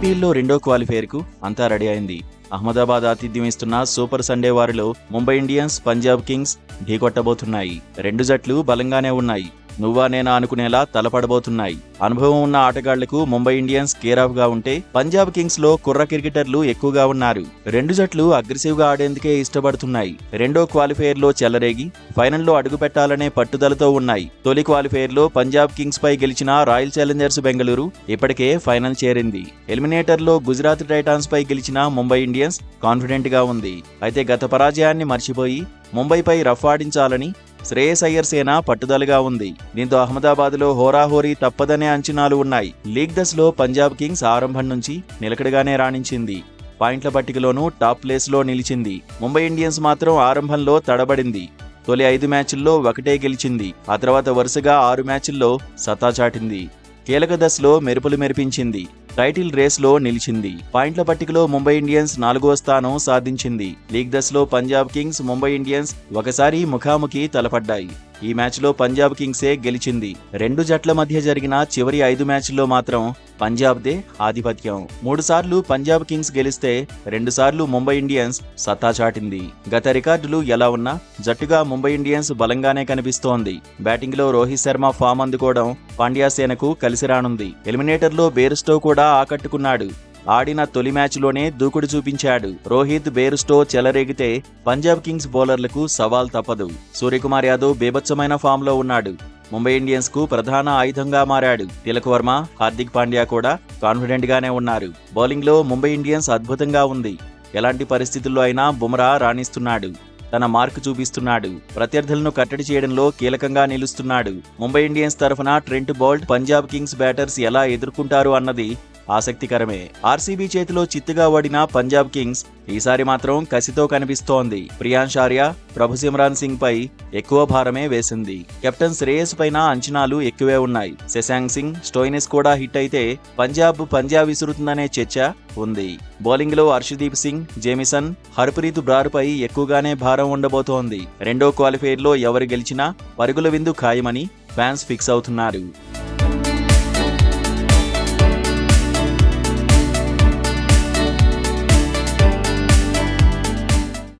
ఐపీఎల్లో రెండో క్వాలిఫైర్కు అంతా రెడీ అయింది. అహ్మదాబాద్ ఆతిథ్యం ఇస్తున్న సూపర్ సండే వారిలో ముంబై ఇండియన్స్, పంజాబ్ కింగ్స్ ఢీకొట్టబోతున్నాయి. రెండు జట్లు బలంగానే ఉన్నాయి. నువ్వా నేనా అనుకునేలా తలపడబోతున్నాయి. అనుభవం ఉన్న ఆటగాళ్లకు ముంబై ఇండియన్స్ కేరాఫ్ గా ఉంటే, పంజాబ్ కింగ్స్ లో కుర్ర క్రికెటర్లు ఎక్కువగా ఉన్నారు. రెండు జట్లు అగ్రెసివ్ గా ఆడేందుకే ఇష్టపడుతున్నాయి. రెండో క్వాలిఫైర్ లో చెలరేగి ఫైనల్లో అడుగు పెట్టాలనే పట్టుదలతో ఉన్నాయి. తొలి క్వాలిఫైర్ లో పంజాబ్ కింగ్స్ పై గెలిచిన రాయల్ ఛాలెంజర్స్ బెంగళూరు ఇప్పటికే ఫైనల్ చేరింది. ఎలిమినేటర్ లో గుజరాత్ టైటాన్స్ పై గెలిచిన ముంబై ఇండియన్స్ కాన్ఫిడెంట్ గా ఉంది. అయితే గత పరాజయాన్ని మర్చిపోయి ముంబైపై రఫ్ ఆడించాలని శ్రేయస్ అయ్యర్ సేన పట్టుదలగా ఉంది. దీంతో అహ్మదాబాద్లో హోరాహోరీ తప్పదనే అంచనాలు ఉన్నాయి. లీగ్ దశలో పంజాబ్ కింగ్స్ ఆరంభం నుంచి నిలకడగానే రాణించింది. పాయింట్ల పట్టికలోనూ టాప్ ప్లేస్లో నిలిచింది. ముంబై ఇండియన్స్ మాత్రం ఆరంభంలో తడబడింది. తొలి 5 మ్యాచ్ల్లో ఒకటే గెలిచింది. ఆ తర్వాత వరుసగా 6 మ్యాచ్ల్లో సత్తా చాటింది. కీలక దశలో మెరుపులు మెరిపించింది. టైటిల్ రేస్లో నిలిచింది. పాయింట్ల పట్టికలో ముంబై ఇండియన్స్ 4వ స్థానం సాధించింది. లీగ్ దశలో పంజాబ్ కింగ్స్, ముంబై ఇండియన్స్ ఒకసారి ముఖాముఖి తలపడ్డాయి. ఈ మ్యాచ్లో పంజాబ్ కింగ్సే గెలిచింది. రెండు జట్ల మధ్య జరిగిన చివరి 5 మ్యాచ్ల్లో మాత్రం పంజాబ్దే ఆధిపత్యం. 3 సార్లు పంజాబ్ కింగ్స్ గెలిస్తే 2 సార్లు ముంబై ఇండియన్స్ సత్తా చాటింది. గత రికార్డులు ఎలా ఉన్నా జట్టుగా ముంబై ఇండియన్స్ బలంగానే కనిపిస్తోంది. బ్యాటింగ్లో రోహిత్ శర్మ ఫామ్ అందుకోవడం పాండ్యా సేనకు కలిసి రానుంది. ఎలిమినేటర్లో బేర్స్టో కూడా ఆకట్టుకున్నాడు. ఆడిన తొలి మ్యాచ్లోనే దూకుడు చూపించాడు. రోహిత్, బేర్స్టో చెలరేగితే పంజాబ్ కింగ్స్ బౌలర్లకు సవాల్ తప్పదు. సూర్యకుమార్ యాదవ్ బేభత్సమైన ఫామ్లో ఉన్నాడు. ముంబై ఇండియన్స్ కు ప్రధాన ఆయుధంగా మారాడు. తిలక్ వర్మ, హార్దిక్ పాండ్యా కూడా కాన్ఫిడెంట్ గానే ఉన్నారు. బౌలింగ్ లో ముంబై ఇండియన్స్ అద్భుతంగా ఉంది. ఎలాంటి పరిస్థితుల్లో అయినా బుమ్రా రాణిస్తున్నాడు. తన మార్క్ చూపిస్తున్నాడు. ప్రత్యర్థులను కట్టడి చేయడంలో కీలకంగా నిలుస్తున్నాడు. ముంబై ఇండియన్స్ తరఫున Trent Boult, Punjab Kings batters ఎలా ఎదుర్కొంటారు అన్నది ఆసక్తికరమే. ఆర్సీబీ చేతిలో చిత్తుగా ఓడిన పంజాబ్ కింగ్స్ ఈసారి మాత్రం కసితో కనిపిస్తోంది. ప్రియాంష్ ఆర్యా, ప్రభుసిమ్రాన్ సింగ్ పై ఎక్కువ భారమే వేసింది. కెప్టెన్ శ్రేయస్ పైన అంచనాలు ఎక్కువే ఉన్నాయి. శశాంక్ సింగ్, స్టోయినిస్ కూడా హిట్ అయితే పంజాబ్ విసురుతుందనే చర్చ ఉంది. బౌలింగ్ లో హర్షదీప్ సింగ్, జేమిసన్, హర్ప్రీత్ బ్రార్ పై ఎక్కువగానే భారం ఉండబోతోంది. రెండో క్వాలిఫైర్ లో ఎవరు గెలిచినా పరుగుల విందు ఖాయమని ఫ్యాన్స్ ఫిక్స్ అవుతున్నారు.